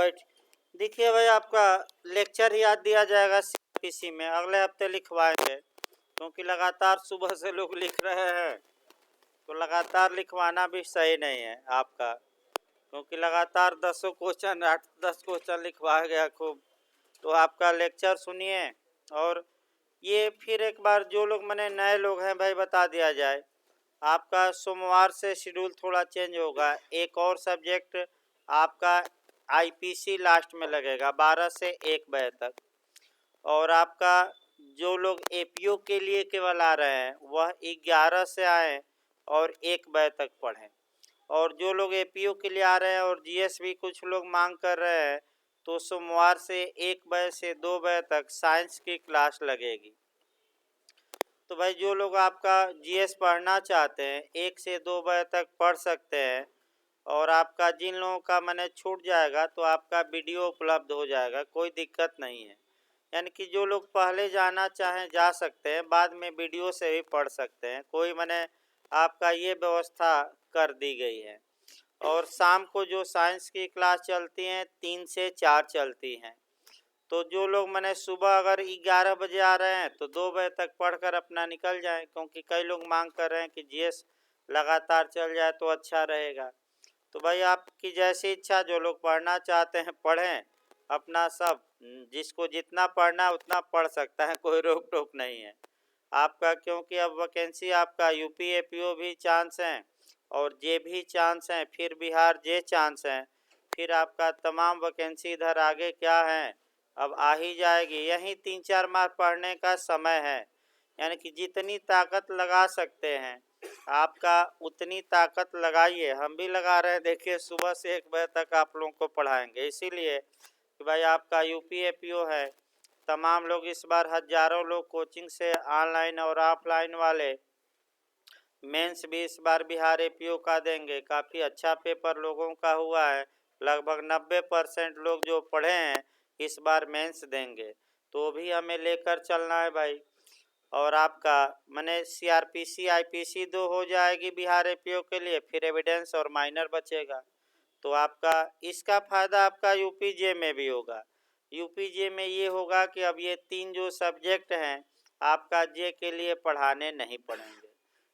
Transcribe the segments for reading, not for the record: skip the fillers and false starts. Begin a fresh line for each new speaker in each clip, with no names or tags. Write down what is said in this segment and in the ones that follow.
बैठ देखिए भाई, आपका लेक्चर ही आज दिया जाएगा सीपीसी में, अगले हफ्ते लिखवाएंगे, क्योंकि लगातार सुबह से लोग लिख रहे हैं, तो लगातार लिखवाना भी सही नहीं है आपका, क्योंकि लगातार 8-10 क्वेश्चन लिखवाया गया खूब। तो आपका लेक्चर सुनिए। और ये फिर एक बार जो लोग मैंने नए लोग हैं भाई, बता दिया जाए, आपका सोमवार से शेड्यूल थोड़ा चेंज होगा। एक और सब्जेक्ट आपका आईपीसी लास्ट में लगेगा 12 से 1 बजे तक। और आपका जो लोग एपीओ के लिए केवल आ रहे हैं वह 11 से आएँ और 1 बजे तक पढ़ें। और जो लोग एपीओ के लिए आ रहे हैं और जीएस भी कुछ लोग मांग कर रहे हैं, तो सोमवार से 1 बजे से 2 बजे तक साइंस की क्लास लगेगी। तो भाई जो लोग आपका जीएस पढ़ना चाहते हैं 1 से 2 बजे तक पढ़ सकते हैं। और आपका जिन लोगों का मैंने छूट जाएगा तो आपका वीडियो उपलब्ध हो जाएगा, कोई दिक्कत नहीं है। यानी कि जो लोग पहले जाना चाहें जा सकते हैं, बाद में वीडियो से भी पढ़ सकते हैं, कोई मैंने आपका ये व्यवस्था कर दी गई है। और शाम को जो साइंस की क्लास चलती हैं 3 से 4 चलती हैं। तो जो लोग मैंने सुबह अगर 11 बजे आ रहे हैं तो 2 बजे तक पढ़कर अपना निकल जाएं, क्योंकि कई लोग मांग कर रहे हैं कि जीएस लगातार चल जाए तो अच्छा रहेगा। तो भाई आपकी जैसी इच्छा, जो लोग पढ़ना चाहते हैं पढ़ें अपना सब, जिसको जितना पढ़ना है उतना पढ़ सकता है, कोई रोक टोक नहीं है आपका। क्योंकि अब वैकेंसी आपका यूपी एपीओ भी चांस हैं और जे भी चांस हैं, फिर बिहार जे चांस हैं, फिर आपका तमाम वैकेंसी इधर आगे क्या है अब आ ही जाएगी। यही 3-4 माह पढ़ने का समय है, यानी कि जितनी ताकत लगा सकते हैं आपका उतनी ताकत लगाइए। हम भी लगा रहे हैं, देखिए सुबह से 1 बजे तक आप लोगों को पढ़ाएंगे, इसीलिए कि भाई आपका यूपी एपीओ है। तमाम लोग इस बार हज़ारों लोग कोचिंग से ऑनलाइन और ऑफलाइन वाले मेंस भी इस बार बिहार एपीओ का देंगे। काफ़ी अच्छा पेपर लोगों का हुआ है, लगभग 90% लोग जो पढ़े हैं इस बार मेंस देंगे, तो भी हमें लेकर चलना है भाई। और आपका मैंने सीआरपीसी आईपीसी 2 हो जाएगी बिहार एपीओ के लिए, फिर एविडेंस और माइनर बचेगा। तो आपका इसका फ़ायदा आपका यूपीजे में भी होगा। यूपीजे में ये होगा कि अब ये 3 जो सब्जेक्ट हैं आपका जे के लिए पढ़ाने नहीं पड़ेंगे।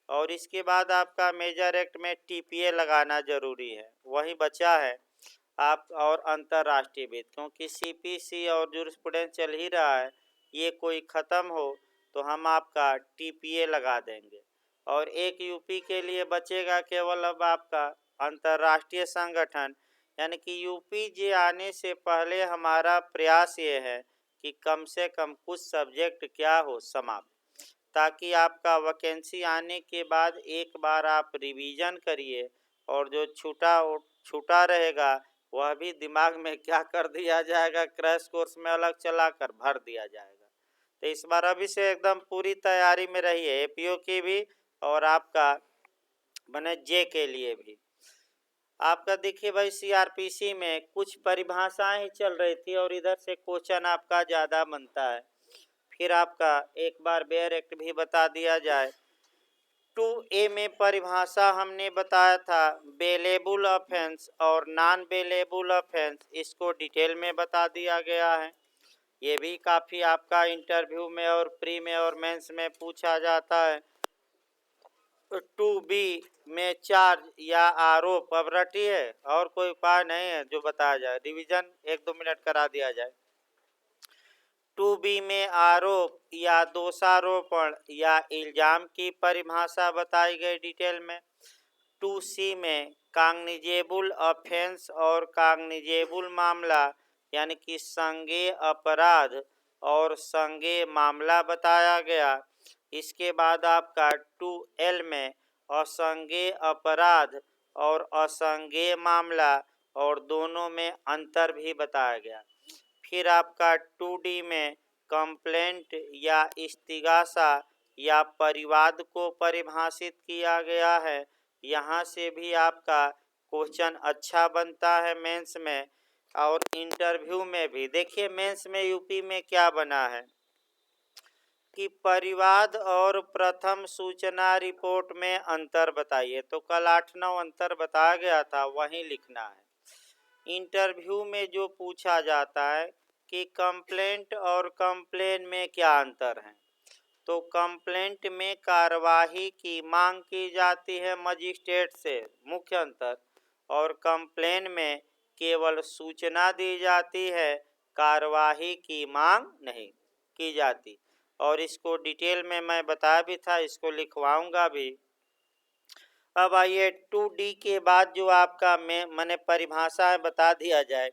और इसके बाद आपका मेजर एक्ट में टीपीए लगाना ज़रूरी है, वही बचा है आप। और अंतर्राष्ट्रीय विद, क्योंकि सीपीसी और जूरिस्प्रूडेंस चल ही रहा है, ये कोई ख़त्म हो तो हम आपका टीपीए लगा देंगे। और एक यूपी के लिए बचेगा केवल अब आपका अंतर्राष्ट्रीय संगठन। यानी कि यूपी जे आने से पहले हमारा प्रयास ये है कि कम से कम कुछ सब्जेक्ट क्या हो समाप्त, ताकि आपका वैकेंसी आने के बाद एक बार आप रिवीजन करिए और जो छूटा रहेगा वह भी दिमाग में क्या कर दिया जाएगा, क्रैश कोर्स में अलग चलाकर भर दिया जाएगा। तो इस बार अभी से एकदम पूरी तैयारी में रहिए, एपीओ की भी और आपका बने जे के लिए भी। आपका देखिए भाई सीआरपीसी में कुछ परिभाषाएं ही चल रही थी और इधर से क्वेश्चन आपका ज़्यादा बनता है। फिर आपका एक बार बेयर एक्ट भी बता दिया जाए। 2A में परिभाषा हमने बताया था बेलेबल ऑफेंस और नॉन बेलेबल ऑफेंस, इसको डिटेल में बता दिया गया है। ये भी काफ़ी आपका इंटरव्यू में और प्री में और मेंस में पूछा जाता है। 2B में चार्ज या आरोप, अब रटिए और कोई उपाय नहीं है जो बताया जाए, रिवीजन 1-2 मिनट करा दिया जाए। 2B में आरोप या दोषारोपण या इल्ज़ाम की परिभाषा बताई गई डिटेल में। 2C में कॉग्निजेबल ऑफेंस और कॉग्निजेबल मामला, यानी कि संज्ञेय अपराध और संज्ञेय मामला बताया गया। इसके बाद आपका 2L में असंज्ञेय अपराध और असंज्ञेय मामला और दोनों में अंतर भी बताया गया। फिर आपका 2D में कंप्लेंट या इस्तिगासा या परिवाद को परिभाषित किया गया है। यहाँ से भी आपका क्वेश्चन अच्छा बनता है मेंस में और इंटरव्यू में भी। देखिए मेंस में यूपी में क्या बना है कि परिवाद और प्रथम सूचना रिपोर्ट में अंतर बताइए। तो कल 8-9 अंतर बताया गया था, वहीं लिखना है। इंटरव्यू में जो पूछा जाता है कि कंप्लेंट और कंप्लेन में क्या अंतर है, तो कंप्लेंट में कार्यवाही की मांग की जाती है मजिस्ट्रेट से, मुख्य अंतर, और कंप्लेन में केवल सूचना दी जाती है, कार्यवाही की मांग नहीं की जाती। और इसको डिटेल में मैं बताया भी था, इसको लिखवाऊंगा भी। अब आइए 2D के बाद जो आपका मैंने परिभाषा है बता दिया जाए।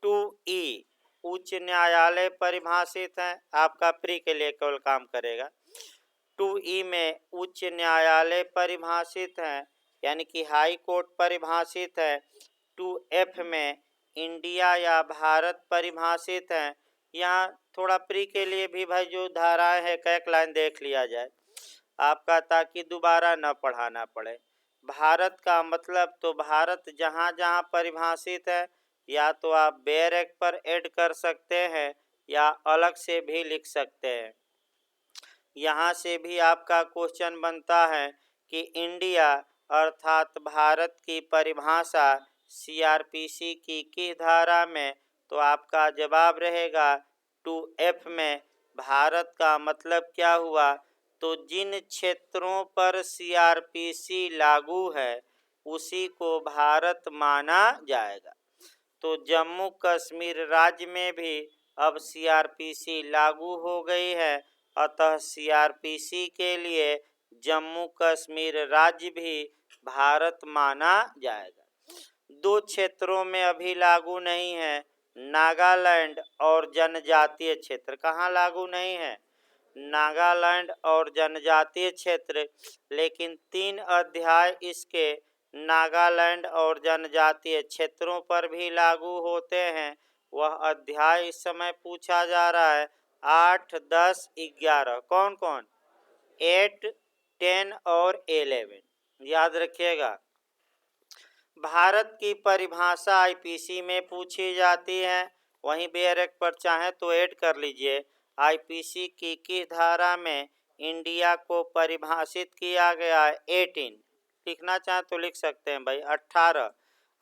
2E उच्च न्यायालय परिभाषित है, आपका प्री के लिए केवल काम करेगा। 2E में उच्च न्यायालय परिभाषित है, यानी कि हाई कोर्ट परिभाषित है। 2F में इंडिया या भारत परिभाषित है। यहाँ थोड़ा प्री के लिए भी भाई जो धाराएं है एक लाइन देख लिया जाए आपका, ताकि दोबारा न पढ़ाना पड़े। भारत का मतलब तो भारत जहाँ जहाँ परिभाषित है, या तो आप बैरक पर ऐड कर सकते हैं या अलग से भी लिख सकते हैं। यहाँ से भी आपका क्वेश्चन बनता है कि इंडिया अर्थात भारत की परिभाषा CRPC की किस धारा में, तो आपका जवाब रहेगा 2F में। भारत का मतलब क्या हुआ, तो जिन क्षेत्रों पर CRPC लागू है उसी को भारत माना जाएगा। तो जम्मू कश्मीर राज्य में भी अब CRPC लागू हो गई है, अतः CRPC के लिए जम्मू कश्मीर राज्य भी भारत माना जाएगा। दो क्षेत्रों में अभी लागू नहीं है, नागालैंड और जनजातीय क्षेत्र। कहाँ लागू नहीं है, नागालैंड और जनजातीय क्षेत्र, लेकिन 3 अध्याय इसके नागालैंड और जनजातीय क्षेत्रों पर भी लागू होते हैं। वह अध्याय इस समय पूछा जा रहा है 8, 10, 11। कौन कौन, 8, 10 और 11 याद रखिएगा। भारत की परिभाषा IPC में पूछी जाती है, वहीं बैरक पर चाहे तो ऐड कर लीजिए। IPC की किस धारा में इंडिया को परिभाषित किया गया है, 18। लिखना चाहे तो लिख सकते हैं भाई, 18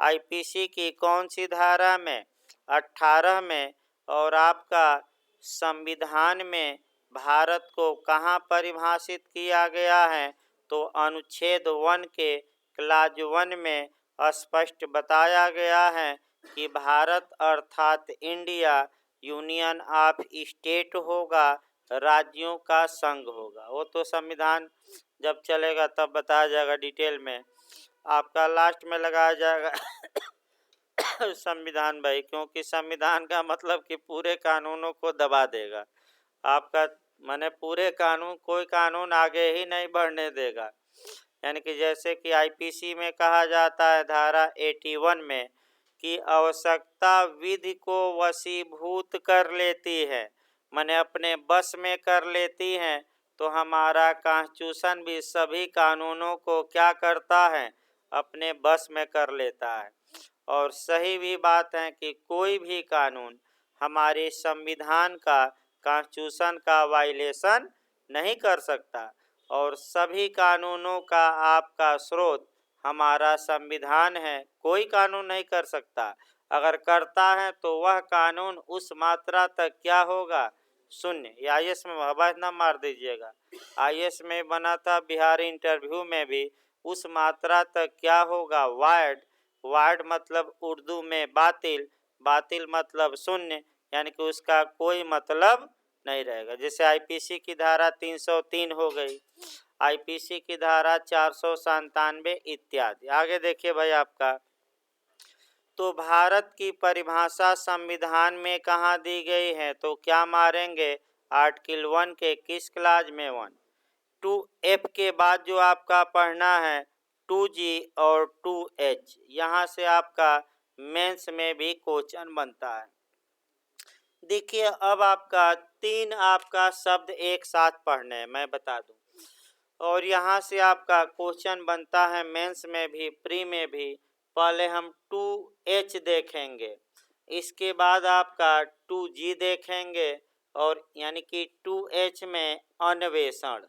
IPC की कौन सी धारा में, 18 में। और आपका संविधान में भारत को कहाँ परिभाषित किया गया है, तो अनुच्छेद 1 के क्लाज 1 में स्पष्ट बताया गया है कि भारत अर्थात इंडिया यूनियन ऑफ स्टेट होगा, राज्यों का संघ होगा। वो तो संविधान जब चलेगा तब बताया जाएगा डिटेल में, आपका लास्ट में लगाया जाएगा संविधान भाई, क्योंकि संविधान का मतलब कि पूरे कानूनों को दबा देगा आपका, माने पूरे कानून, कोई कानून आगे ही नहीं बढ़ने देगा। यानी कि जैसे कि IPC में कहा जाता है धारा 81 में कि आवश्यकता विधि को वशीभूत कर लेती है, माने अपने बस में कर लेती है। तो हमारा कॉन्स्टिट्यूशन भी सभी कानूनों को क्या करता है, अपने बस में कर लेता है। और सही भी बात है कि कोई भी कानून हमारे संविधान का, कॉन्स्टिट्यूशन का वायलेशन नहीं कर सकता, और सभी कानूनों का आपका स्रोत हमारा संविधान है, कोई कानून नहीं कर सकता। अगर करता है तो वह कानून उस मात्रा तक क्या होगा, शून्य। या IAS में आवाज ना मार दीजिएगा, IAS में बना था बिहारी इंटरव्यू में भी, उस मात्रा तक क्या होगा, वार्ड। वार्ड मतलब उर्दू में बातिल, बातिल मतलब शून्य, यानी कि उसका कोई मतलब नहीं रहेगा। जैसे IPC की धारा 303 हो गई, IPC की धारा 497 इत्यादि। आगे देखिए भाई आपका, तो भारत की परिभाषा संविधान में कहाँ दी गई है, तो क्या मारेंगे, आर्टिकल 1 के किस क्लाज में, 1। 2F के बाद जो आपका पढ़ना है 2G और 2H, यहाँ से आपका मेंस में भी क्वेश्चन बनता है। देखिए अब आपका 3 आपका शब्द एक साथ पढ़ने हैं, मैं बता दूं, और यहाँ से आपका क्वेश्चन बनता है मेंस में भी, प्री में भी। पहले हम 2H देखेंगे, इसके बाद आपका 2G देखेंगे, और यानी कि 2H में अन्वेषण,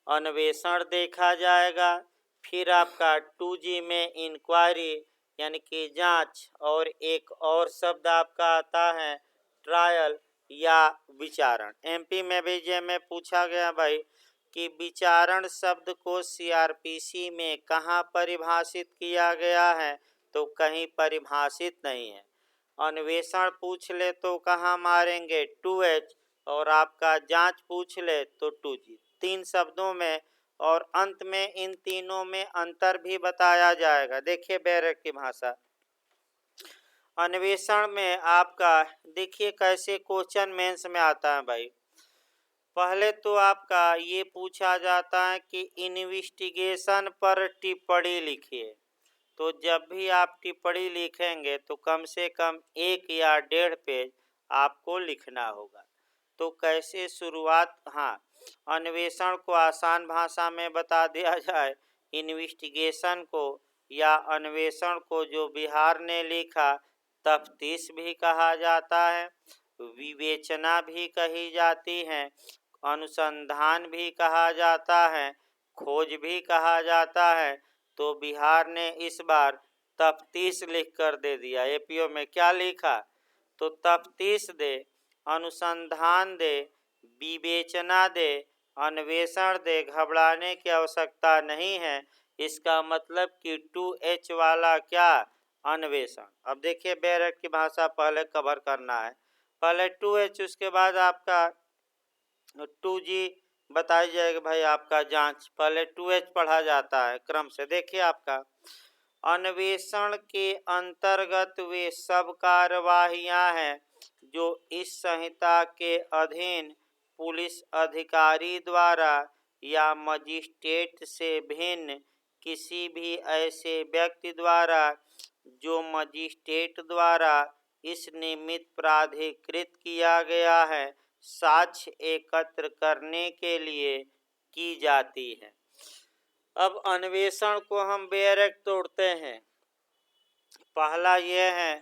अन्वेषण देखा जाएगा। फिर आपका 2G में इंक्वायरी, यानी कि जांच, और एक और शब्द आपका आता है ट्रायल या विचारण। एमपी में भी जे में पूछा गया भाई कि विचारण शब्द को सीआरपीसी में कहाँ परिभाषित किया गया है, तो कहीं परिभाषित नहीं है। अन्वेषण पूछ ले तो कहाँ मारेंगे 2H, और आपका जांच पूछ ले तो 2G, 3 शब्दों में, और अंत में इन तीनों में अंतर भी बताया जाएगा। देखिए बैरक की भाषा, अन्वेषण में आपका देखिए कैसे क्वेश्चन मेंस में आता है भाई। पहले तो आपका ये पूछा जाता है कि इन्वेस्टिगेशन पर टिप्पणी लिखिए। तो जब भी आप टिप्पणी लिखेंगे तो कम से कम 1 या 1.5 पेज आपको लिखना होगा। तो कैसे शुरुआत, हाँ, अन्वेषण को आसान भाषा में बता दिया जाए। इन्वेस्टिगेशन को या अन्वेषण को जो बिहार ने लिखा तफ्तीश भी कहा जाता है, विवेचना भी कही जाती है, अनुसंधान भी कहा जाता है, खोज भी कहा जाता है। तो बिहार ने इस बार तफ्तीश लिख कर दे दिया। एपीओ में क्या लिखा, तो तफ्तीश दे, अनुसंधान दे, विवेचना दे, अन्वेषण दे, घबराने की आवश्यकता नहीं है। इसका मतलब कि 2H वाला क्या, अन्वेषण। अब देखिए बैरक की भाषा पहले कवर करना है, पहले 2H, उसके बाद आपका 2G बताई जाएगी भाई आपका जांच। पहले 2H पढ़ा जाता है क्रम से। देखिए आपका अन्वेषण के अंतर्गत वे सब कार्यवाहियां हैं जो इस संहिता के अधीन पुलिस अधिकारी द्वारा या मजिस्ट्रेट से भिन्न किसी भी ऐसे व्यक्ति द्वारा जो मजिस्ट्रेट द्वारा इस निमित्त प्राधिकृत किया गया है साक्ष्य एकत्र करने के लिए की जाती है। अब अन्वेषण को हम बेरक तोड़ते हैं। पहला यह है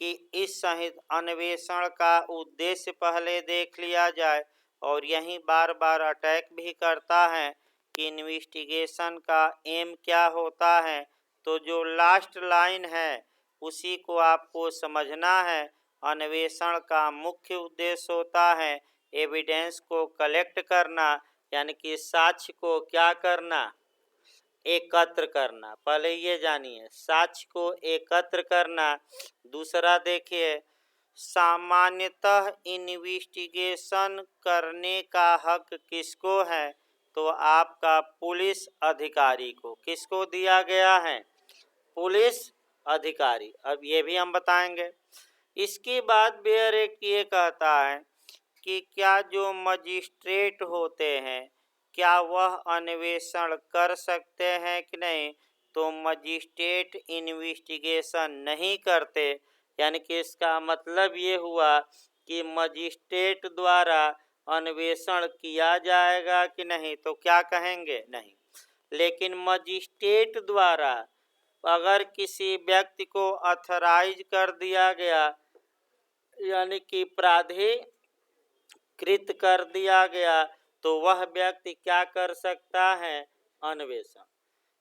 कि इस सहित अन्वेषण का उद्देश्य पहले देख लिया जाए, और यही बार बार अटैक भी करता है कि इन्वेस्टिगेशन का एम क्या होता है। तो जो लास्ट लाइन है उसी को आपको समझना है। अन्वेषण का मुख्य उद्देश्य होता है एविडेंस को कलेक्ट करना, यानी कि साक्ष्य को क्या करना, एकत्र करना। पहले ये जानिए, साक्ष्य को एकत्र करना। दूसरा देखिए, सामान्यतः इन्वेस्टिगेशन करने का हक किसको है, तो आपका पुलिस अधिकारी को। किसको दिया गया है, पुलिस अधिकारी। अब ये भी हम बताएंगे। इसके बाद बेरक ये कहता है कि क्या जो मजिस्ट्रेट होते हैं क्या वह अन्वेषण कर सकते हैं कि नहीं, तो मजिस्ट्रेट इन्वेस्टिगेशन नहीं करते। यानी कि इसका मतलब ये हुआ कि मजिस्ट्रेट द्वारा अन्वेषण किया जाएगा कि नहीं, तो क्या कहेंगे, नहीं। लेकिन मजिस्ट्रेट द्वारा अगर किसी व्यक्ति को ऑथराइज कर दिया गया, यानी कि प्राधिकृत कर दिया गया, तो वह व्यक्ति क्या कर सकता है, अन्वेषण।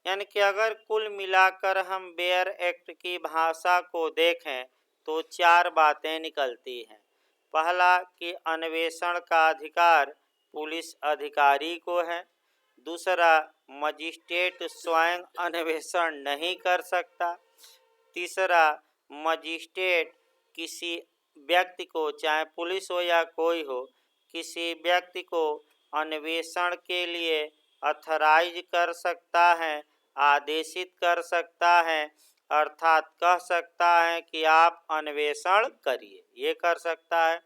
यानी कि अगर कुल मिलाकर हम बेयर एक्ट की भाषा को देखें तो 4 बातें निकलती हैं। पहला कि अन्वेषण का अधिकार पुलिस अधिकारी को है। दूसरा, मजिस्ट्रेट स्वयं अन्वेषण नहीं कर सकता। तीसरा, मजिस्ट्रेट किसी व्यक्ति को, चाहे पुलिस हो या कोई हो, किसी व्यक्ति को अन्वेषण के लिए ऑथराइज कर सकता है, आदेशित कर सकता है, अर्थात कह सकता है कि आप अन्वेषण करिए, ये कर सकता है।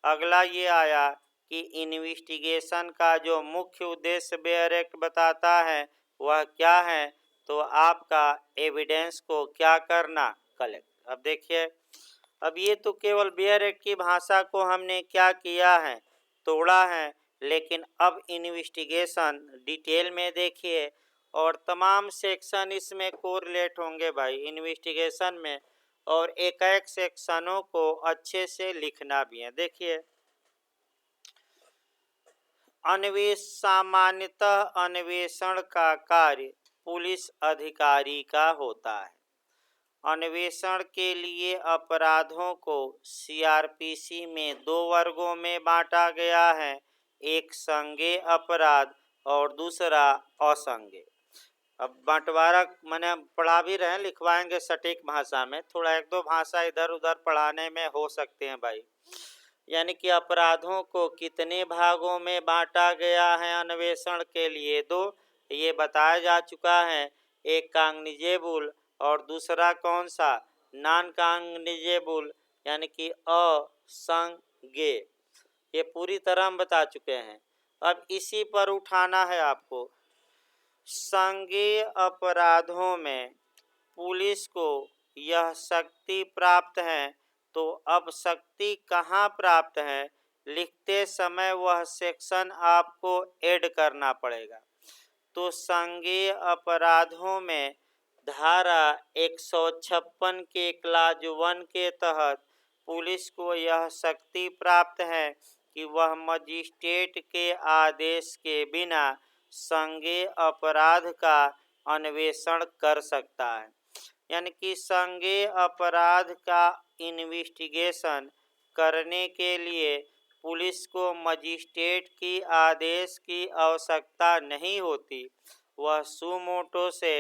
अगला ये आया कि इन्वेस्टिगेशन का जो मुख्य उद्देश्य बेयर एक्ट बताता है वह क्या है, तो आपका एविडेंस को क्या करना, कलेक्ट। अब देखिए, अब ये तो केवल बेयर एक्ट की भाषा को हमने क्या किया है, तोड़ा है। लेकिन अब इन्वेस्टिगेशन डिटेल में देखिए, और तमाम सेक्शन इसमें कोरिलेट होंगे भाई इन्वेस्टिगेशन में, और एक एक सेक्शनों को अच्छे से लिखना भी है। देखिए, सामान्यतः अन्वेषण का कार्य पुलिस अधिकारी का होता है। अन्वेषण के लिए अपराधों को सीआरपीसी में 2 वर्गों में बांटा गया है, एक संज्ञेय अपराध और दूसरा असंज्ञेय। अब बंटवारा मैंने हम पढ़ा भी रहे हैं, लिखवाएंगे सटीक भाषा में, थोड़ा एक दो भाषा इधर उधर पढ़ाने में हो सकते हैं भाई। यानी कि अपराधों को कितने भागों में बांटा गया है अन्वेषण के लिए? 2, ये बताया जा चुका है। एक कॉग्निजेबल और दूसरा कौन सा? नॉन कॉग्निजेबल, यानी कि असंज्ञेय। ये पूरी तरह हम बता चुके हैं। अब इसी पर उठाना है आपको। संज्ञेय अपराधों में पुलिस को यह शक्ति प्राप्त है, तो अब शक्ति कहाँ प्राप्त है? लिखते समय वह सेक्शन आपको ऐड करना पड़ेगा। तो संज्ञेय अपराधों में धारा 156 के क्लाज 1 के तहत पुलिस को यह शक्ति प्राप्त है कि वह मजिस्ट्रेट के आदेश के बिना संज्ञेय अपराध का अन्वेषण कर सकता है। यानी कि संज्ञेय अपराध का इन्वेस्टिगेशन करने के लिए पुलिस को मजिस्ट्रेट की आदेश की आवश्यकता नहीं होती। वह सुमोटो से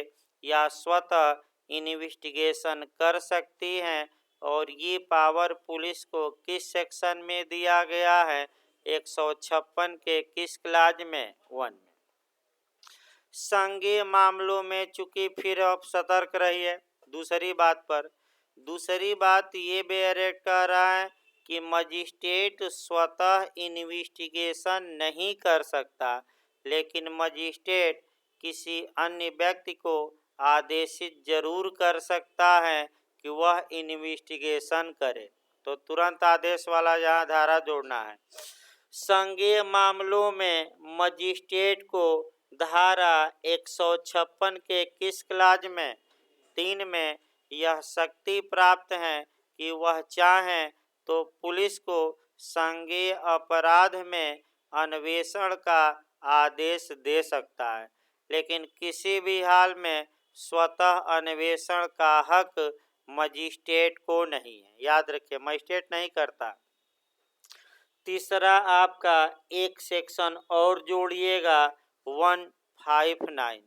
या स्वतः इन्वेस्टिगेशन कर सकती हैं। और ये पावर पुलिस को किस सेक्शन में दिया गया है? 156 के किस क्लाज में? 1 में। संज्ञेय मामलों में चूंकि फिर अब सतर्क रहिए दूसरी बात पर। दूसरी बात ये बेरेट कर रहा है कि मजिस्ट्रेट स्वतः इन्वेस्टिगेशन नहीं कर सकता, लेकिन मजिस्ट्रेट किसी अन्य व्यक्ति को आदेशित जरूर कर सकता है कि वह इन्वेस्टिगेशन करे। तो तुरंत आदेश वाला यहाँ धारा जोड़ना है। संज्ञेय मामलों में मजिस्ट्रेट को धारा 156 के किस क्लाज में? 3 में यह शक्ति प्राप्त है कि वह चाहे तो पुलिस को संज्ञेय अपराध में अन्वेषण का आदेश दे सकता है, लेकिन किसी भी हाल में स्वतः अन्वेषण का हक मजिस्ट्रेट को नहीं है। याद रखिए, मजिस्ट्रेट नहीं करता। तीसरा आपका एक सेक्शन और जोड़िएगा 159।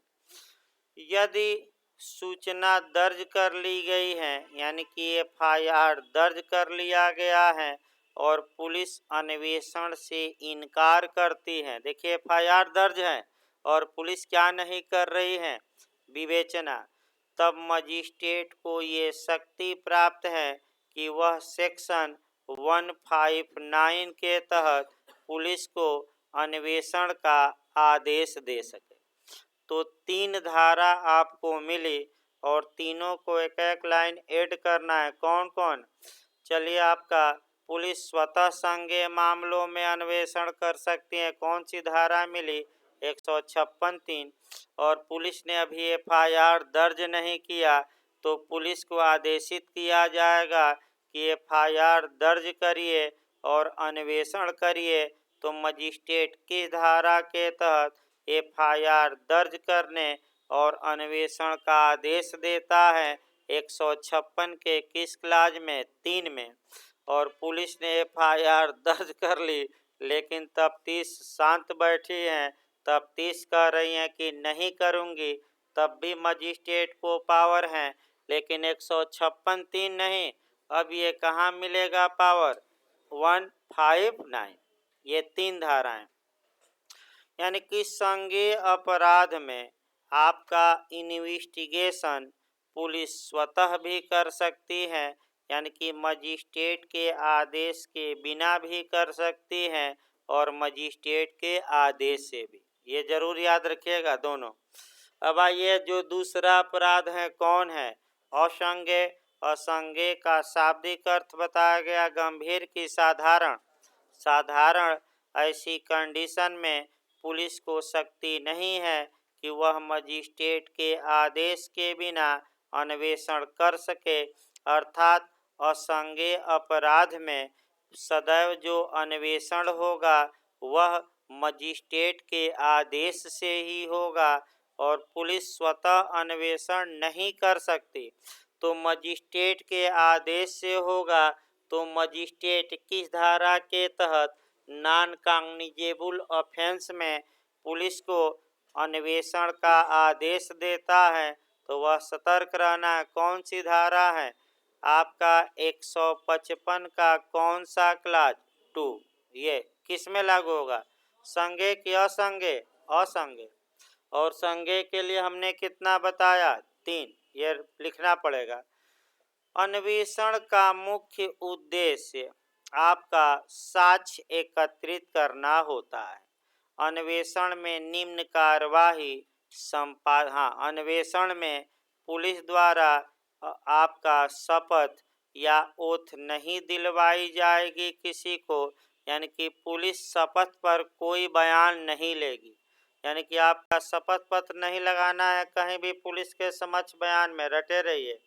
यदि सूचना दर्ज कर ली गई है, यानी कि एफआईआर दर्ज कर लिया गया है और पुलिस अन्वेषण से इनकार करती है। देखिए, एफआईआर दर्ज है और पुलिस क्या नहीं कर रही है? विवेचना। तब मजिस्ट्रेट को ये शक्ति प्राप्त है कि वह सेक्शन 159 के तहत पुलिस को अन्वेषण का आदेश दे सके। तो 3 धारा आपको मिली और तीनों को एक एक लाइन ऐड करना है। कौन कौन? चलिए, आपका पुलिस स्वतः संज्ञेय मामलों में अन्वेषण कर सकती है। कौन सी धारा मिली? 156(3). और पुलिस ने अभी एफआईआर दर्ज नहीं किया, तो पुलिस को आदेशित किया जाएगा कि एफआईआर दर्ज करिए और अन्वेषण करिए। तो मजिस्ट्रेट किस धारा के तहत एफआईआर दर्ज करने और अन्वेषण का आदेश देता है? 156 के किस क्लाज में? 3 में। और पुलिस ने एफआईआर दर्ज कर ली, लेकिन तफ्तीश शांत बैठी हैं। तफ्तीश कह रही हैं कि नहीं करूंगी, तब भी मजिस्ट्रेट को पावर है, लेकिन 156(3) नहीं। अब ये कहाँ मिलेगा पावर? 159। ये 3 धाराएं। यानी कि संज्ञेय अपराध में आपका इन्वेस्टिगेशन पुलिस स्वतः भी कर सकती है, यानी कि मजिस्ट्रेट के आदेश के बिना भी कर सकती है और मजिस्ट्रेट के आदेश से भी। ये जरूर याद रखिएगा दोनों। अब आइए, जो दूसरा अपराध है कौन है? असंज्ञेय। असंज्ञेय का शाब्दिक अर्थ बताया गया गंभीर की साधारण। साधारण ऐसी कंडीशन में पुलिस को शक्ति नहीं है कि वह मजिस्ट्रेट के आदेश के बिना अन्वेषण कर सके। अर्थात असंज्ञेय अपराध में सदैव जो अन्वेषण होगा वह मजिस्ट्रेट के आदेश से ही होगा और पुलिस स्वतः अन्वेषण नहीं कर सकती। तो मजिस्ट्रेट के आदेश से होगा। तो मजिस्ट्रेट किस धारा के तहत नॉन कॉग्निजेबल ऑफेंस में पुलिस को अन्वेषण का आदेश देता है, तो वह सतर्क रहना है। कौन सी धारा है आपका 155 का कौन सा क्लास 2, ये किस में लागू होगा, संज्ञेय कि असंज्ञेय? असंज्ञेय। और संज्ञेय के लिए हमने कितना बताया, 3, ये लिखना पड़ेगा। अन्वेषण का मुख्य उद्देश्य आपका साक्ष्य एकत्रित करना होता है। अन्वेषण में निम्न कार्यवाही अन्वेषण में पुलिस द्वारा आपका शपथ या ओथ नहीं दिलवाई जाएगी किसी को, यानी कि पुलिस शपथ पर कोई बयान नहीं लेगी। यानी कि आपका शपथ पत्र नहीं लगाना है कहीं भी पुलिस के समक्ष, बयान में रटे रहिए।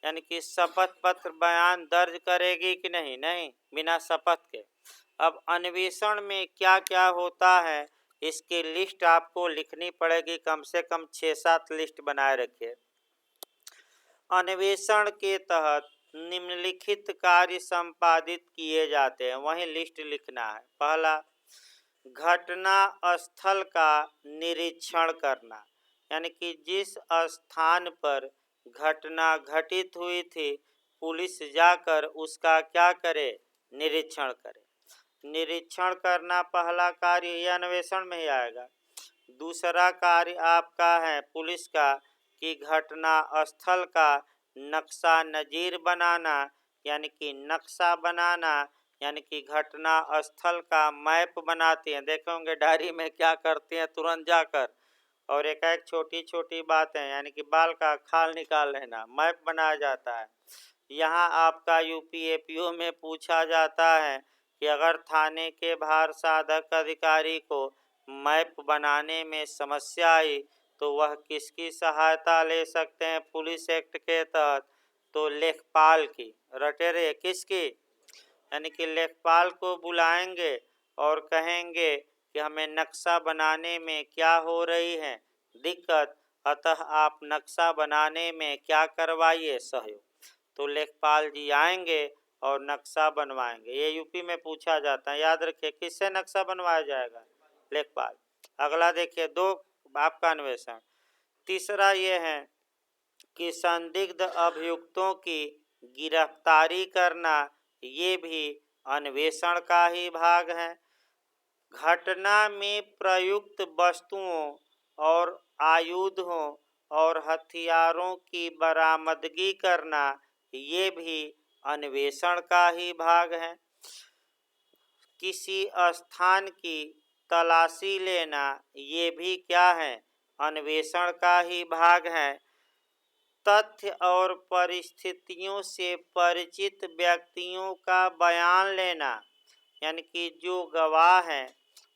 यानी कि शपथ पत्र बयान दर्ज करेगी कि नहीं? नहीं, बिना शपथ के। अब अन्वेषण में क्या क्या होता है इसकी लिस्ट आपको लिखनी पड़ेगी, कम से कम 6-7 लिस्ट बनाए रखिए। अन्वेषण के तहत निम्नलिखित कार्य संपादित किए जाते हैं, वही लिस्ट लिखना है। पहला, घटना स्थल का निरीक्षण करना, यानी कि जिस स्थान पर घटना घटित हुई थी पुलिस जाकर उसका क्या करे, निरीक्षण करे। निरीक्षण करना पहला कार्य, यह अन्वेषण में ही आएगा। दूसरा कार्य आपका है पुलिस का कि घटना स्थल का नक्शा नज़ीर बनाना, यानी कि नक्शा बनाना, यानी कि घटना स्थल का मैप बनाते हैं। देखे होंगे डायरी में क्या करते हैं, तुरंत जाकर और एक छोटी छोटी बातें, यानी कि बाल का खाल निकाल लेना, मैप बनाया जाता है। यहाँ आपका यूपीएपीओ में पूछा जाता है कि अगर थाने के भार साधक अधिकारी को मैप बनाने में समस्या आई तो वह किसकी सहायता ले सकते हैं पुलिस एक्ट के तहत? तो लेखपाल की। रटे रहे, किसकी? यानी कि लेखपाल को बुलाएंगे और कहेंगे कि हमें नक्शा बनाने में क्या हो रही है दिक्कत, अतः आप नक्शा बनाने में क्या करवाइए, सहयोग। तो लेखपाल जी आएंगे और नक्शा बनवाएंगे। ये यूपी में पूछा जाता है, याद रखिए। किससे नक्शा बनवाया जाएगा? लेखपाल। अगला देखिए, 2 आपका अन्वेषण। तीसरा ये है कि संदिग्ध अभियुक्तों की गिरफ्तारी करना, ये भी अन्वेषण का ही भाग है। घटना में प्रयुक्त वस्तुओं और आयुधों और हथियारों की बरामदगी करना, ये भी अन्वेषण का ही भाग है। किसी स्थान की तलाशी लेना, ये भी क्या है? अन्वेषण का ही भाग है। तथ्य और परिस्थितियों से परिचित व्यक्तियों का बयान लेना, यानी कि जो गवाह हैं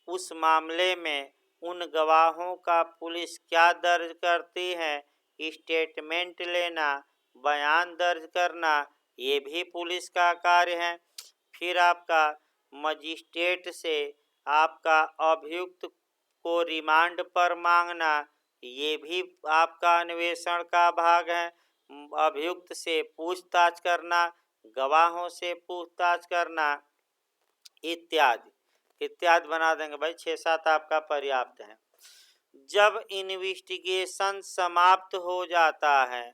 उस मामले में उन गवाहों का पुलिस क्या दर्ज करती है, स्टेटमेंट लेना, बयान दर्ज करना, ये भी पुलिस का कार्य है। फिर आपका मजिस्ट्रेट से आपका अभियुक्त को रिमांड पर मांगना, ये भी आपका अन्वेषण का भाग है। अभियुक्त से पूछताछ करना, गवाहों से पूछताछ करना, इत्यादि बना देंगे भाई। 6-7 आपका पर्याप्त है। जब इन्वेस्टिगेशन समाप्त हो जाता है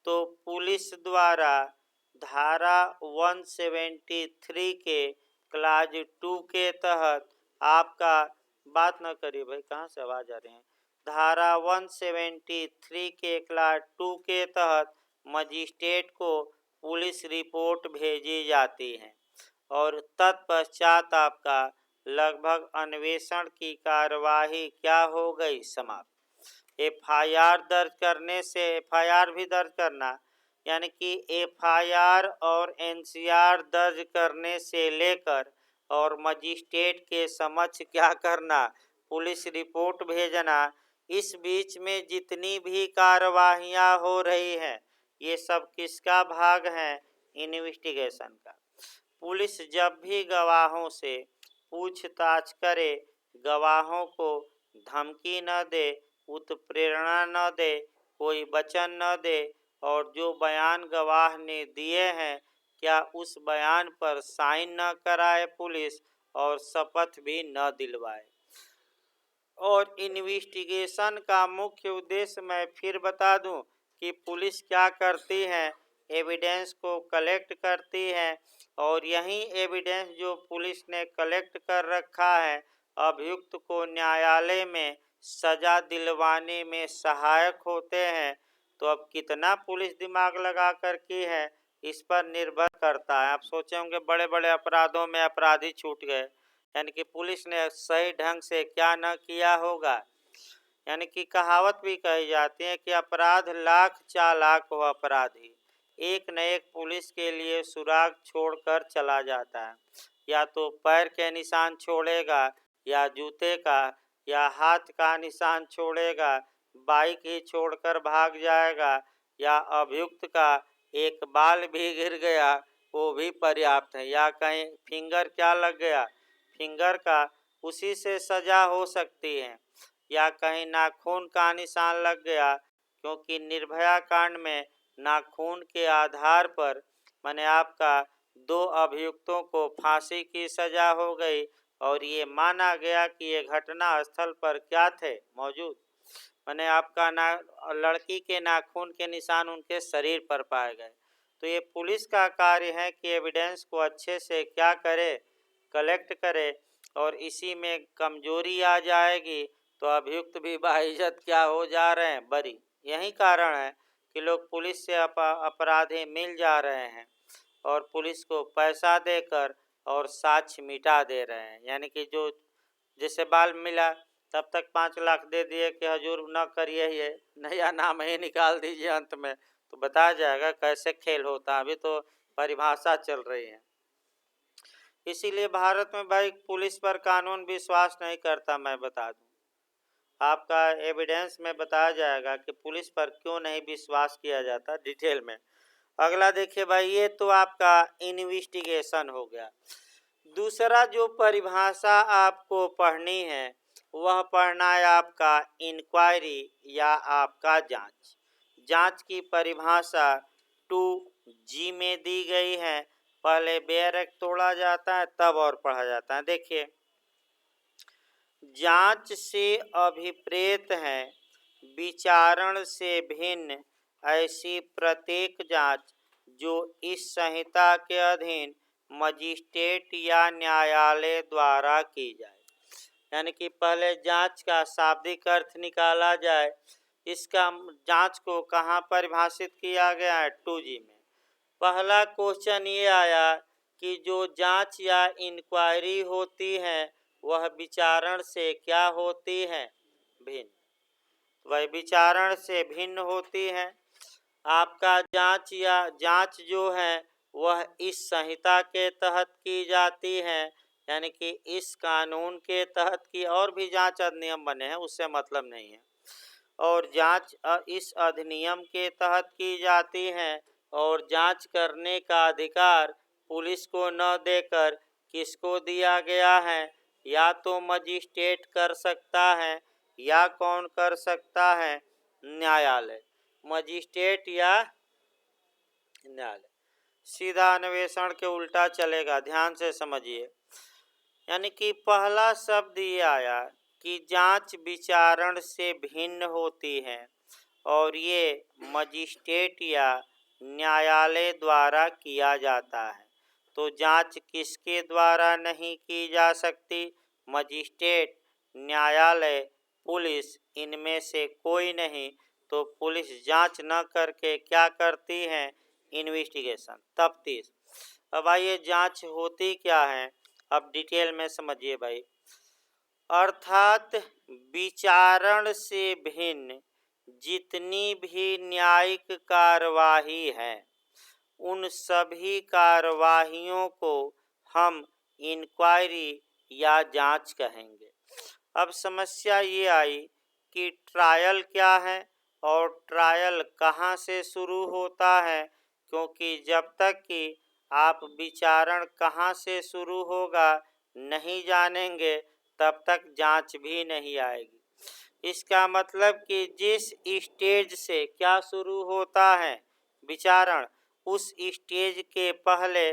तो पुलिस द्वारा धारा 173 के क्लाज 2 के तहत आपका, बात न करिए भाई, कहाँ से आवाज आ रही है। धारा 173 के क्लास 2 के तहत मजिस्ट्रेट को पुलिस रिपोर्ट भेजी जाती है और तत्पश्चात आपका लगभग अन्वेषण की कार्यवाही क्या हो गई, समाप्त। एफआईआर दर्ज करने से, एफआईआर भी दर्ज करना, यानी कि एफआईआर और एनसीआर दर्ज करने से लेकर और मजिस्ट्रेट के समक्ष क्या करना, पुलिस रिपोर्ट भेजना, इस बीच में जितनी भी कार्यवाहियां हो रही हैं ये सब किसका भाग है? इन्वेस्टिगेशन का। पुलिस जब भी गवाहों से पूछताछ करे, गवाहों को धमकी न दे, उत्प्रेरणा न दे, कोई वचन न दे, और जो बयान गवाह ने दिए हैं क्या उस बयान पर साइन न कराए पुलिस और शपथ भी न दिलवाए। और इन्वेस्टिगेशन का मुख्य उद्देश्य मैं फिर बता दूं कि पुलिस क्या करती है, एविडेंस को कलेक्ट करती है और यही एविडेंस जो पुलिस ने कलेक्ट कर रखा है अभियुक्त को न्यायालय में सजा दिलवाने में सहायक होते हैं। तो अब कितना पुलिस दिमाग लगा कर की है इस पर निर्भर करता है। आप सोचे होंगे बड़े बड़े अपराधों में अपराधी छूट गए, यानी कि पुलिस ने सही ढंग से क्या न किया होगा। यानी कि कहावत भी कही जाती है कि अपराध लाख चालाक हो अपराधी, एक न एक पुलिस के लिए सुराग छोड़कर चला जाता है। या तो पैर के निशान छोड़ेगा या जूते का या हाथ का निशान छोड़ेगा, बाइक ही छोड़कर भाग जाएगा या अभियुक्त का एक बाल भी गिर गया वो भी पर्याप्त है, या कहीं फिंगर क्या लग गया फिंगर का उसी से सजा हो सकती है, या कहीं नाखून का निशान लग गया क्योंकि निर्भया कांड में नाखून के आधार पर माने आपका 2 अभियुक्तों को फांसी की सजा हो गई और ये माना गया कि ये घटना स्थल पर क्या थे मौजूद, माने आपका लड़की के नाखून के निशान उनके शरीर पर पाए गए। तो ये पुलिस का कार्य है कि एविडेंस को अच्छे से क्या करे, कलेक्ट करे, और इसी में कमजोरी आ जाएगी तो अभियुक्त भी बाइज्जत क्या हो जा रहे हैं, बरी। यही कारण है कि लोग पुलिस से अपराधी मिल जा रहे हैं और पुलिस को पैसा देकर और साक्ष्य मिटा दे रहे हैं। यानी कि जो जैसे बाल मिला तब तक 5 लाख दे दिए कि हजूर न करिए, ये नया नाम ही निकाल दीजिए अंत में, तो बताया जाएगा कैसे खेल होता है। अभी तो परिभाषा चल रही है। इसीलिए भारत में भाई पुलिस पर कानून विश्वास नहीं करता। मैं बता दूं आपका एविडेंस में बताया जाएगा कि पुलिस पर क्यों नहीं विश्वास किया जाता डिटेल में। अगला देखिए भाई, ये तो आपका इन्वेस्टिगेशन हो गया। दूसरा जो परिभाषा आपको पढ़नी है वह पढ़ना है आपका इंक्वायरी या आपका जांच। जांच की परिभाषा 2G में दी गई है। पहले बेयर एक्ट तोड़ा जाता है तब और पढ़ा जाता है। देखिए, जांच से अभिप्रेत है विचारण से भिन्न ऐसी प्रत्येक जांच जो इस संहिता के अधीन मजिस्ट्रेट या न्यायालय द्वारा की जाए। यानी कि पहले जांच का शाब्दिक अर्थ निकाला जाए। इसका जांच को कहाँ परिभाषित किया गया है, 2G में। पहला क्वेश्चन ये आया कि जो जांच या इंक्वायरी होती है वह विचारण से क्या होती है, भिन्न। वह विचारण से भिन्न होती है। आपका जांच जो है वह इस संहिता के तहत की जाती है, यानी कि इस कानून के तहत की। और भी जांच अधिनियम बने हैं उससे मतलब नहीं है। और जांच इस अधिनियम के तहत की जाती है और जांच करने का अधिकार पुलिस को न देकर किसको दिया गया है, या तो मजिस्ट्रेट कर सकता है या कौन कर सकता है, न्यायालय। मजिस्ट्रेट या न्यायालय, सीधा अन्वेषण के उल्टा चलेगा, ध्यान से समझिए। यानी कि पहला शब्द ये आया कि जांच विचारण से भिन्न होती है और ये मजिस्ट्रेट या न्यायालय द्वारा किया जाता है। तो जांच किसके द्वारा नहीं की जा सकती, मजिस्ट्रेट, न्यायालय, पुलिस, इनमें से कोई नहीं। तो पुलिस जांच न करके क्या करती है, इन्वेस्टिगेशन, तफ्तीश। अब आइए जांच होती क्या है, अब डिटेल में समझिए भाई। अर्थात विचारण से भिन्न जितनी भी न्यायिक कार्यवाही है उन सभी कार्यवाहियों को हम इंक्वायरी या जांच कहेंगे। अब समस्या ये आई कि ट्रायल क्या है और ट्रायल कहाँ से शुरू होता है, क्योंकि जब तक कि आप विचारण कहाँ से शुरू होगा नहीं जानेंगे तब तक जांच भी नहीं आएगी। इसका मतलब कि जिस स्टेज से क्या शुरू होता है, विचारण उस स्टेज के पहले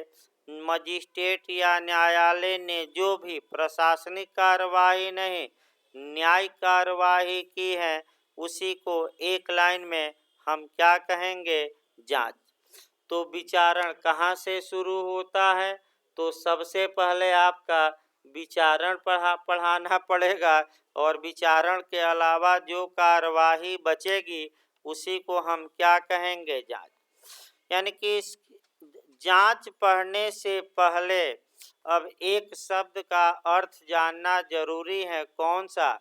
मजिस्ट्रेट या न्यायालय ने जो भी प्रशासनिक कार्यवाही नहीं न्यायिक कार्यवाही की है उसी को एक लाइन में हम क्या कहेंगे? जांच। तो विचारण कहाँ से शुरू होता है? तो सबसे पहले आपका विचारण पढ़ाना पड़ेगा और विचारण के अलावा जो कार्यवाही बचेगी उसी को हम क्या कहेंगे? जांच। यानी कि जांच पढ़ने से पहले अब एक शब्द का अर्थ जानना जरूरी है। कौन सा?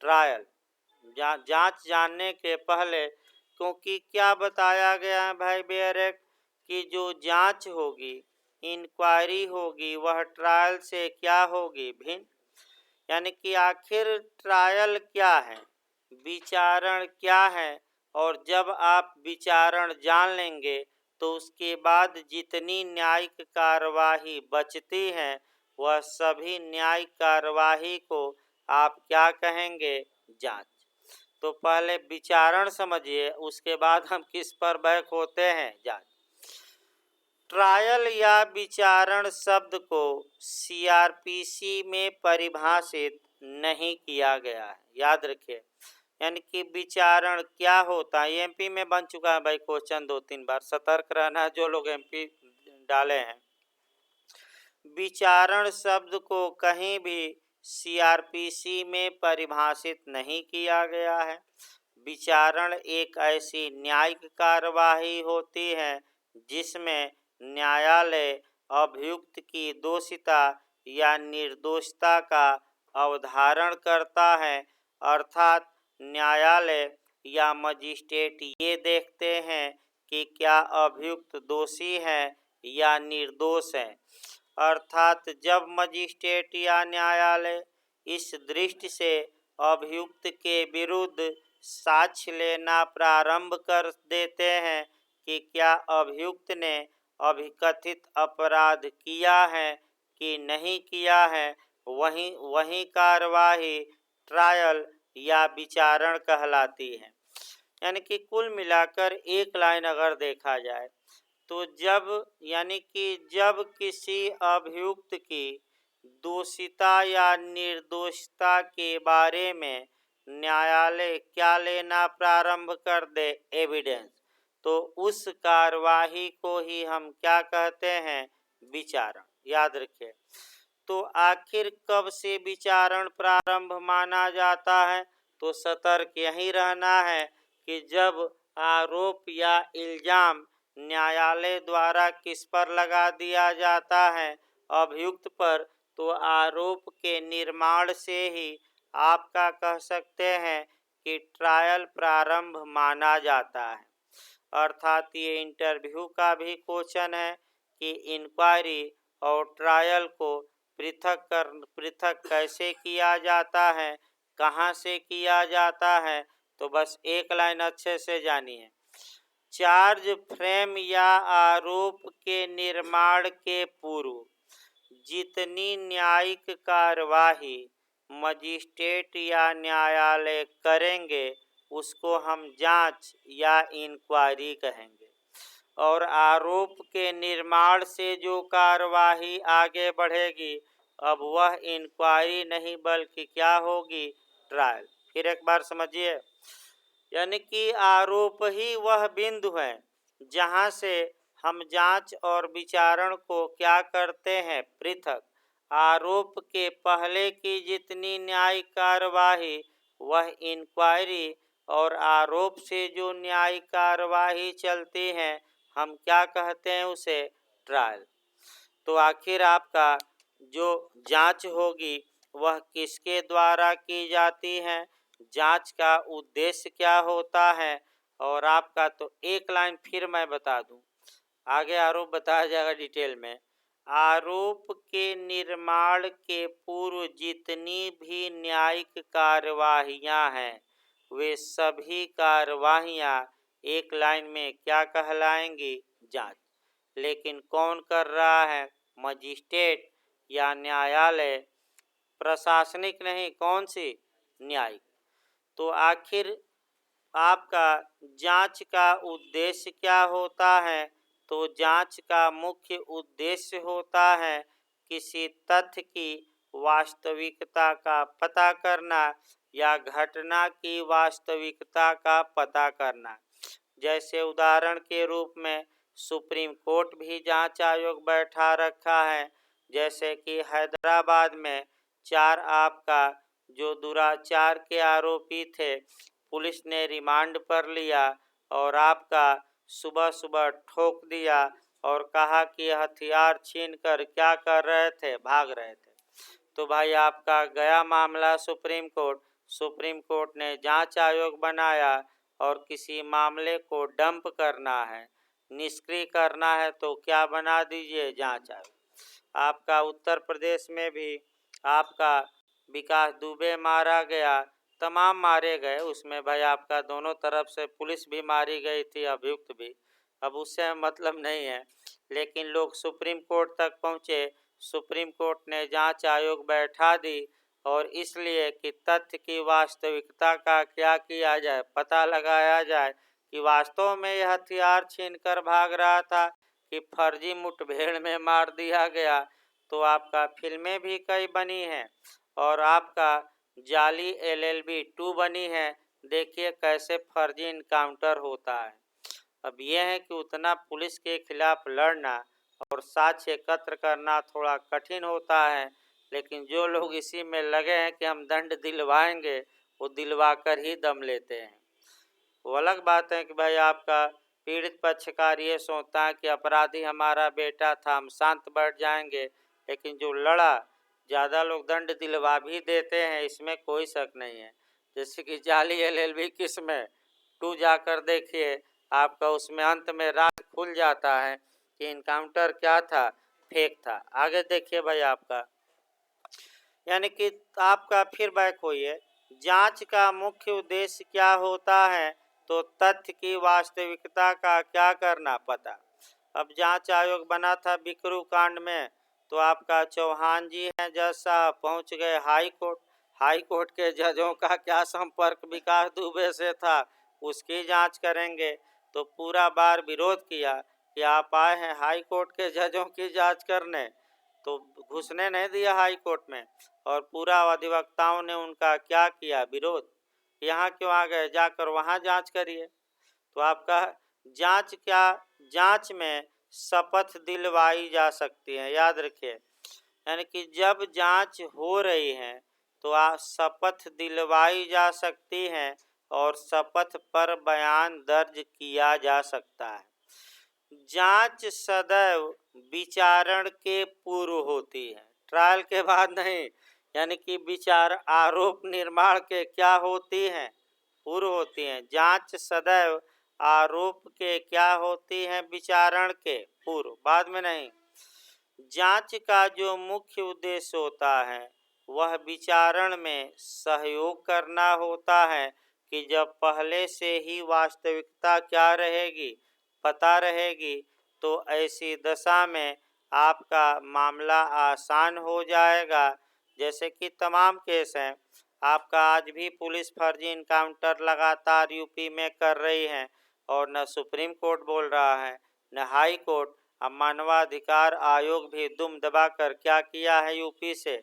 ट्रायल। जांच जानने के पहले, क्योंकि क्या बताया गया है भाई बेयरक कि जो जांच होगी, इंक्वायरी होगी, वह ट्रायल से क्या होगी? भिन्न। यानी कि आखिर ट्रायल क्या है, विचारण क्या है, और जब आप विचारण जान लेंगे तो उसके बाद जितनी न्यायिक कार्यवाही बचती है वह सभी न्यायिक कार्यवाही को आप क्या कहेंगे? जांच। तो पहले विचारण समझिए, उसके बाद हम किस पर बैक होते हैं? जांच। ट्रायल या विचारण शब्द को सीआरपीसी में परिभाषित नहीं किया गया है, याद रखिए। यानी कि विचारण क्या होता है, एमपी में बन चुका है भाई क्वेश्चन 2-3 बार, सतर्क रहना जो लोग एमपी डाले हैं। विचारण शब्द को कहीं भी सीआरपीसी में परिभाषित नहीं किया गया है। विचारण एक ऐसी न्यायिक कार्यवाही होती है जिसमें न्यायालय अभियुक्त की दोषिता या निर्दोषता का अवधारण करता है, अर्थात न्यायालय या मजिस्ट्रेट ये देखते हैं कि क्या अभियुक्त दोषी है या निर्दोष है। अर्थात जब मजिस्ट्रेट या न्यायालय इस दृष्टि से अभियुक्त के विरुद्ध साक्ष्य लेना प्रारंभ कर देते हैं कि क्या अभियुक्त ने अभिकथित अपराध किया है कि नहीं किया है, वही कार्यवाही ट्रायल या विचारण कहलाती है। यानी कि कुल मिलाकर एक लाइन अगर देखा जाए तो जब किसी अभियुक्त की दोषिता या निर्दोषिता के बारे में न्यायालय क्या लेना प्रारंभ कर दे? एविडेंस। तो उस कार्यवाही को ही हम क्या कहते हैं? विचारण। याद रखिए। तो आखिर कब से विचारण प्रारंभ माना जाता है? तो सतर्क यही रहना है कि जब आरोप या इल्जाम न्यायालय द्वारा किस पर लगा दिया जाता है? अभियुक्त पर। तो आरोप के निर्माण से ही आपका कह सकते हैं कि ट्रायल प्रारंभ माना जाता है। अर्थात ये इंटरव्यू का भी क्वेश्चन है कि इंक्वायरी और ट्रायल को पृथक कैसे किया जाता है, कहाँ से किया जाता है। तो बस एक लाइन अच्छे से जानिए। चार्ज फ्रेम या आरोप के निर्माण के पूर्व जितनी न्यायिक कार्यवाही मजिस्ट्रेट या न्यायालय करेंगे उसको हम जांच या इंक्वायरी कहेंगे, और आरोप के निर्माण से जो कार्यवाही आगे बढ़ेगी अब वह इंक्वायरी नहीं बल्कि क्या होगी? ट्रायल। फिर एक बार समझिए। यानी कि आरोप ही वह बिंदु है जहां से हम जांच और विचारण को क्या करते हैं? पृथक। आरोप के पहले की जितनी न्यायिक कार्यवाही वह इंक्वायरी, और आरोप से जो न्यायिक कार्यवाही चलती है हम क्या कहते हैं? उसे ट्रायल। तो आखिर आपका जो जांच होगी वह किसके द्वारा की जाती है? जांच का उद्देश्य क्या होता है? और आपका तो एक लाइन फिर मैं बता दूं, आगे आरोप बताया जाएगा डिटेल में। आरोप के निर्माण के पूर्व जितनी भी न्यायिक कार्यवाहियां हैं वे सभी कार्यवाहियां एक लाइन में क्या कहलाएंगी? जांच। लेकिन कौन कर रहा है? मजिस्ट्रेट या न्यायालय। प्रशासनिक नहीं, कौन सी? न्यायिक। तो आखिर आपका जांच का उद्देश्य क्या होता है? तो जांच का मुख्य उद्देश्य होता है किसी तथ्य की वास्तविकता का पता करना या घटना की वास्तविकता का पता करना। जैसे उदाहरण के रूप में सुप्रीम कोर्ट भी जांच आयोग बैठा रखा है। जैसे कि हैदराबाद में 4 आपका जो दुराचार के आरोपी थे, पुलिस ने रिमांड पर लिया और आपका सुबह सुबह ठोक दिया और कहा कि हथियार छीनकर क्या कर रहे थे, भाग रहे थे। तो भाई आपका गया मामला सुप्रीम कोर्ट ने जांच आयोग बनाया और किसी मामले को डंप करना है, निष्क्रिय करना है तो क्या बना दीजिए, जांच आयोग। आपका उत्तर प्रदेश में भी आपका विकास दुबे मारा गया, तमाम मारे गए, उसमें भाई आपका दोनों तरफ से पुलिस भी मारी गई थी, अभियुक्त भी। अब उससे मतलब नहीं है, लेकिन लोग सुप्रीम कोर्ट तक पहुँचे। सुप्रीम कोर्ट ने जांच आयोग बैठा दी और इसलिए कि तथ्य की वास्तविकता का क्या किया जाए, पता लगाया जाए कि वास्तव में यह हथियार छीनकर भाग रहा था कि फर्जी मुठभेड़ में मार दिया गया। तो आपका फिल्में भी कई बनी हैं और आपका जाली LLB 2 बनी है। देखिए कैसे फर्जी इनकाउंटर होता है। अब यह है कि उतना पुलिस के खिलाफ लड़ना और साक्ष्य एकत्र करना थोड़ा कठिन होता है, लेकिन जो लोग इसी में लगे हैं कि हम दंड दिलवाएंगे, वो दिलवा कर ही दम लेते हैं। वो अलग बात है कि भाई आपका पीड़ित पक्षकार ये सोचता है कि अपराधी हमारा बेटा था, हम शांत बैठ जाएंगे, लेकिन जो लड़ा, ज़्यादा लोग दंड दिलवा भी देते हैं, इसमें कोई शक नहीं है। जैसे कि जाली LLB किस में 2 जाकर देखिए, आपका उसमें अंत में राज खुल जाता है कि इनकाउंटर क्या था, फेक था। आगे देखिए भाई आपका, यानी कि आपका फिर बैक होइए, जांच का मुख्य उद्देश्य क्या होता है? तो तथ्य की वास्तविकता का क्या करना, पता। अब जांच आयोग बना था बिकरू कांड में, तो आपका चौहान जी हैं जज साहब, पहुँच गए हाई कोर्ट। हाई कोर्ट के जजों का क्या संपर्क विकास दुबे से था, उसकी जांच करेंगे। तो पूरा बार विरोध किया कि आप आए हैं हाई कोर्ट के जजों की जांच करने, तो घुसने नहीं दिया हाई कोर्ट में। और पूरा अधिवक्ताओं ने उनका क्या किया, विरोध। यहाँ क्यों आ गए, जाकर वहाँ जांच करिए। तो आपका जांच क्या, जांच में शपथ दिलवाई जा सकती है, याद रखिए। यानी कि जब जांच हो रही है तो शपथ दिलवाई जा सकती है और शपथ पर बयान दर्ज किया जा सकता है। जांच सदैव विचारण के पूर्व होती है, ट्रायल के बाद नहीं। यानी कि विचार आरोप निर्माण के क्या होती हैं, पूर्व होती हैं। जांच सदैव आरोप के क्या होती हैं, विचारण के पूर्व, बाद में नहीं। जांच का जो मुख्य उद्देश्य होता है वह विचारण में सहयोग करना होता है कि जब पहले से ही वास्तविकता क्या रहेगी, पता रहेगी, तो ऐसी दशा में आपका मामला आसान हो जाएगा। जैसे कि तमाम केस हैं, आपका आज भी पुलिस फर्जी इनकाउंटर लगातार यूपी में कर रही है और न सुप्रीम कोर्ट बोल रहा है न हाई कोर्ट। अब मानवाधिकार आयोग भी दुम दबाकर क्या किया है, यूपी से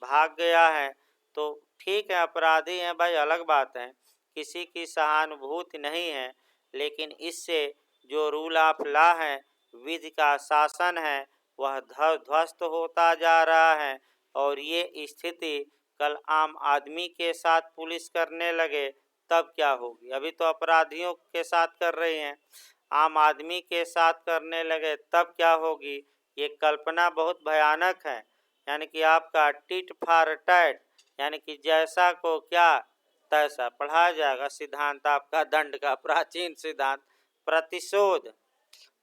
भाग गया है। तो ठीक है, अपराधी हैं भाई, अलग बात है, किसी की सहानुभूति नहीं है, लेकिन इससे जो रूल ऑफ लॉ है, विधि का शासन है, वह ध्वस्त होता जा रहा है। और ये स्थिति कल आम आदमी के साथ पुलिस करने लगे तब क्या होगी। अभी तो अपराधियों के साथ कर रही हैं, आम आदमी के साथ करने लगे तब क्या होगी। ये कल्पना बहुत भयानक है। यानी कि आपका टिट फॉर टैट, यानी कि जैसा को क्या तैसा पढ़ाया जाएगा। सिद्धांत आपका दंड का प्राचीन सिद्धांत। प्रतिशोध,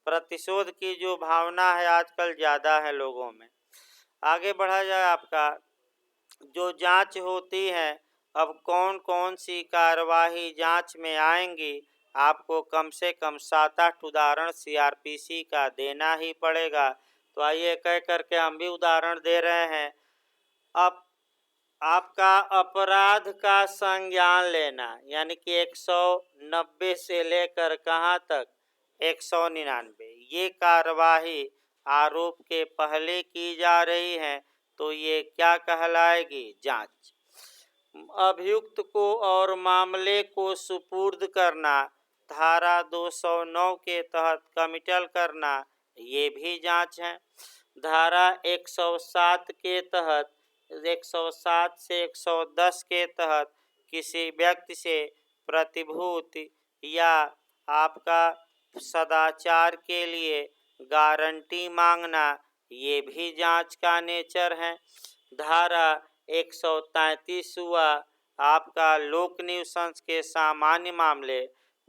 प्रतिशोध की जो भावना है आजकल ज़्यादा है लोगों में। आगे बढ़ा जाए, आपका जो जांच होती है, अब कौन कौन सी कार्यवाही जांच में आएंगी, आपको कम से कम 7-8 उदाहरण CRPC का देना ही पड़ेगा। तो आइए कह करके हम भी उदाहरण दे रहे हैं। अब आपका अपराध का संज्ञान लेना, यानी कि 190 से लेकर कहाँ तक 199, ये कार्यवाही आरोप के पहले की जा रही है, तो ये क्या कहलाएगी? जांच। अभियुक्त को और मामले को सुपुर्द करना, धारा 209 के तहत कमिटल करना, ये भी जांच है। धारा 107 के तहत 107 से 110 के तहत किसी व्यक्ति से प्रतिभूति या आपका सदाचार के लिए गारंटी मांगना, ये भी जांच का नेचर है। धारा 133 हुआ आपका लोक न्यूसेंस के सामान्य मामले,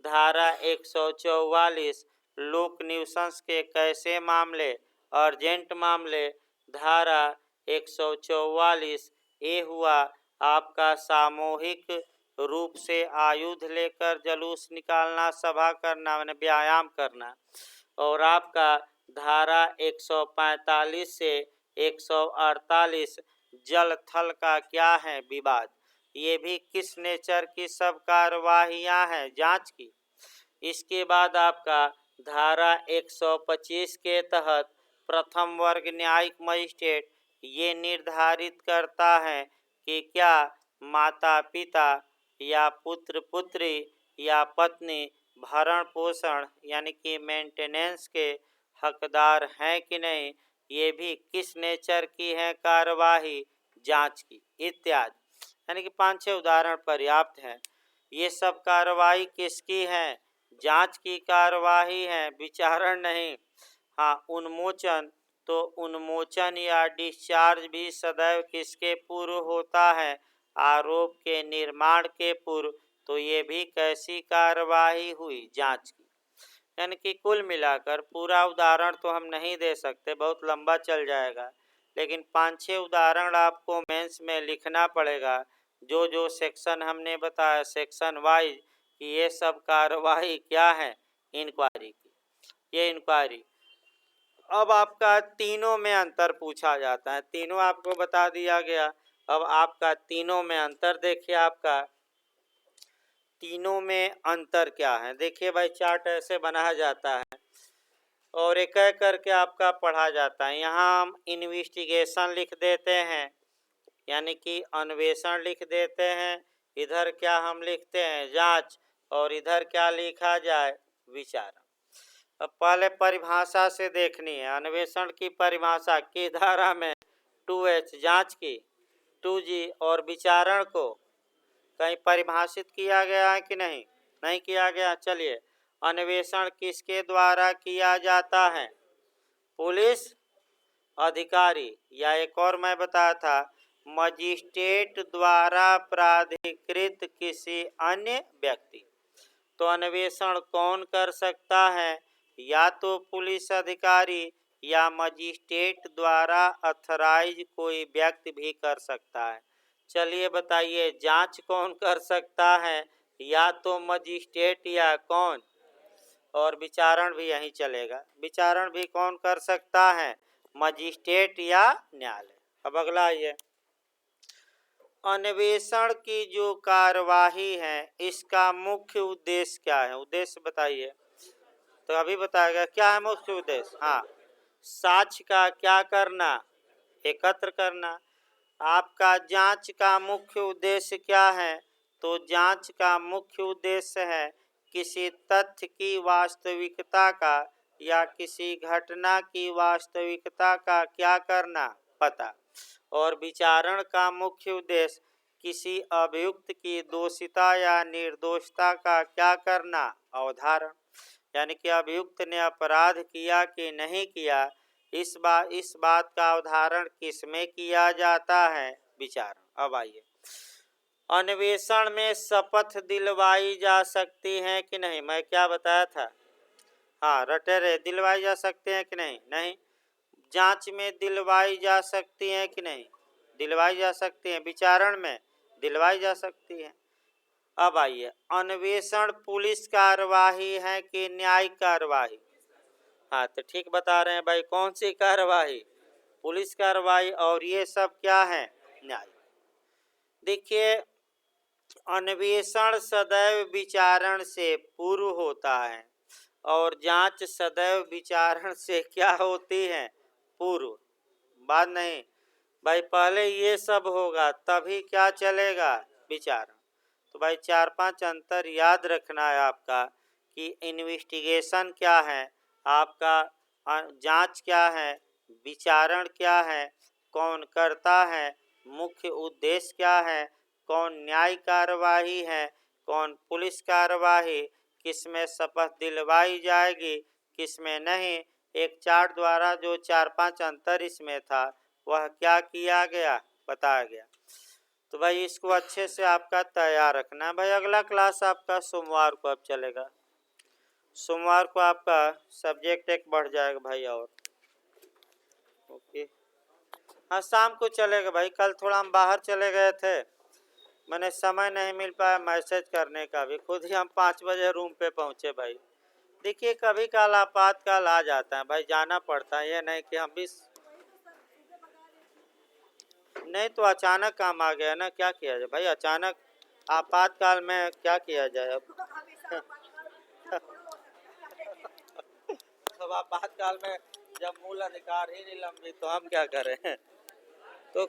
धारा 144 लोक न्यूसेंस के कैसे मामले, अर्जेंट मामले, धारा 144 ए हुआ आपका सामूहिक रूप से आयुध लेकर जुलूस निकालना, सभा करना, मैंने व्यायाम करना, और आपका धारा 145 से 148 जल थल का क्या है? विवाद। ये भी किस नेचर की सब कार्यवाहियां हैं? जांच की। इसके बाद आपका धारा 125 के तहत प्रथम वर्ग न्यायिक मजिस्ट्रेट ये निर्धारित करता है कि क्या माता पिता या पुत्र पुत्री या पत्नी भरण पोषण यानी कि मेंटेनेंस के हकदार हैं कि नहीं, ये भी किस नेचर की है कार्यवाही? जांच की, इत्यादि। यानी कि 5-6 उदाहरण पर्याप्त हैं। ये सब कार्रवाई किसकी है? जांच की कार्यवाही है, विचारण नहीं। हाँ, उन्मोचन, तो उन्मोचन या डिस्चार्ज भी सदैव किसके पूर्व होता है? आरोप के निर्माण के पूर्व। तो ये भी कैसी कार्यवाही हुई? जांच की। यानी कि कुल मिलाकर पूरा उदाहरण तो हम नहीं दे सकते, बहुत लंबा चल जाएगा, लेकिन 5-6 उदाहरण आपको मेंस में लिखना पड़ेगा। जो जो सेक्शन हमने बताया सेक्शन वाइज कि ये सब कार्यवाही क्या है? इंक्वायरी की। ये इंक्वायरी। अब आपका तीनों में अंतर पूछा जाता है, तीनों आपको बता दिया गया। अब आपका तीनों में अंतर देखिए, आपका तीनों में अंतर क्या है? देखिए भाई, चार्ट ऐसे बनाया जाता है और एक एक करके आपका पढ़ा जाता है। यहाँ हम इन्वेस्टिगेशन लिख देते हैं, यानी कि अन्वेषण लिख देते हैं। इधर क्या हम लिखते हैं? जांच। और इधर क्या लिखा जाए? विचारण। अब पहले परिभाषा से देखनी है। अन्वेषण की परिभाषा की धारा में 2H जांच की, 2G और विचारण को कहीं परिभाषित किया गया है कि नहीं? नहीं किया गया। चलिए, अन्वेषण किसके द्वारा किया जाता है? पुलिस अधिकारी, या एक और मैं बताया था मजिस्ट्रेट द्वारा प्राधिकृत किसी अन्य व्यक्ति। तो अन्वेषण कौन कर सकता है? या तो पुलिस अधिकारी या मजिस्ट्रेट द्वारा अथराइज कोई व्यक्ति भी कर सकता है। चलिए बताइए, जांच कौन कर सकता है? या तो मजिस्ट्रेट या कौन? और विचारण भी यही चलेगा। विचारण भी कौन कर सकता है? मजिस्ट्रेट या न्यायालय। अब अगला आइए, अन्वेषण की जो कार्यवाही है इसका मुख्य उद्देश्य क्या है? उद्देश्य बताइए। तो अभी बताएगा क्या है मुख्य उद्देश्य। हाँ, साक्ष्य का क्या करना? एकत्र करना। आपका जांच का मुख्य उद्देश्य क्या है? तो जांच का मुख्य उद्देश्य है किसी तथ्य की वास्तविकता का या किसी घटना की वास्तविकता का क्या करना? पता। और विचारण का मुख्य उद्देश्य किसी अभियुक्त की दोषिता या निर्दोषता का क्या करना? अवधारण। यानी कि अभियुक्त ने अपराध किया कि नहीं किया, इस बात का अवधारण किसमें किया जाता है? विचारण। अब आइए, अन्वेषण में शपथ दिलवाई जा सकती है कि नहीं? मैं क्या बताया था? हाँ, रटे रहे, दिलवाई जा सकते हैं कि नहीं? नहीं। जांच में दिलवाई जा सकती हैं कि नहीं? दिलवाई जा सकती हैं। विचारण में दिलवाई जा सकती है। अब आइए, अन्वेषण पुलिस कार्यवाही है कि न्यायिक कार्यवाही? हाँ, तो ठीक बता रहे हैं भाई, कौन सी कार्यवाही? पुलिस कार्यवाही। और ये सब क्या है? न्याय। देखिए, अन्वेषण सदैव विचारण से पूर्व होता है और जांच सदैव विचारण से क्या होती है, पूर्व। बात नहीं भाई, पहले ये सब होगा तभी क्या चलेगा, विचारण। तो भाई 4-5 अंतर याद रखना है आपका कि इन्वेस्टिगेशन क्या है, आपका जांच क्या है, विचारण क्या है, कौन करता है, मुख्य उद्देश्य क्या है, कौन न्याय कार्यवाही है, कौन पुलिस कार्यवाही, किसमें शपथ दिलवाई जाएगी, किसमें नहीं। एक चार्ट द्वारा जो 4-5 अंतर इसमें था वह क्या किया गया, बताया गया। तो भाई इसको अच्छे से आपका तैयार रखना है। भाई अगला क्लास आपका सोमवार को अब चलेगा। सोमवार को आपका सब्जेक्ट एक बढ़ जाएगा भाई। और ओके, हाँ शाम को चलेगा भाई। कल थोड़ा हम बाहर चले गए थे, मैंने समय नहीं मिल पाया मैसेज करने का भी। खुद ही हम 5 बजे रूम पे पहुँचे भाई। देखिए कभी काल आपातकाल आ जाता है भाई, जाना पड़ता है। ये नहीं कि हम भी नहीं, तो अचानक काम आ गया ना, क्या किया जाए भाई। अचानक आपातकाल में क्या किया जाए अब। अब आपातकाल में जब मूल अधिकार ही निलंबित तो हम क्या करें। तो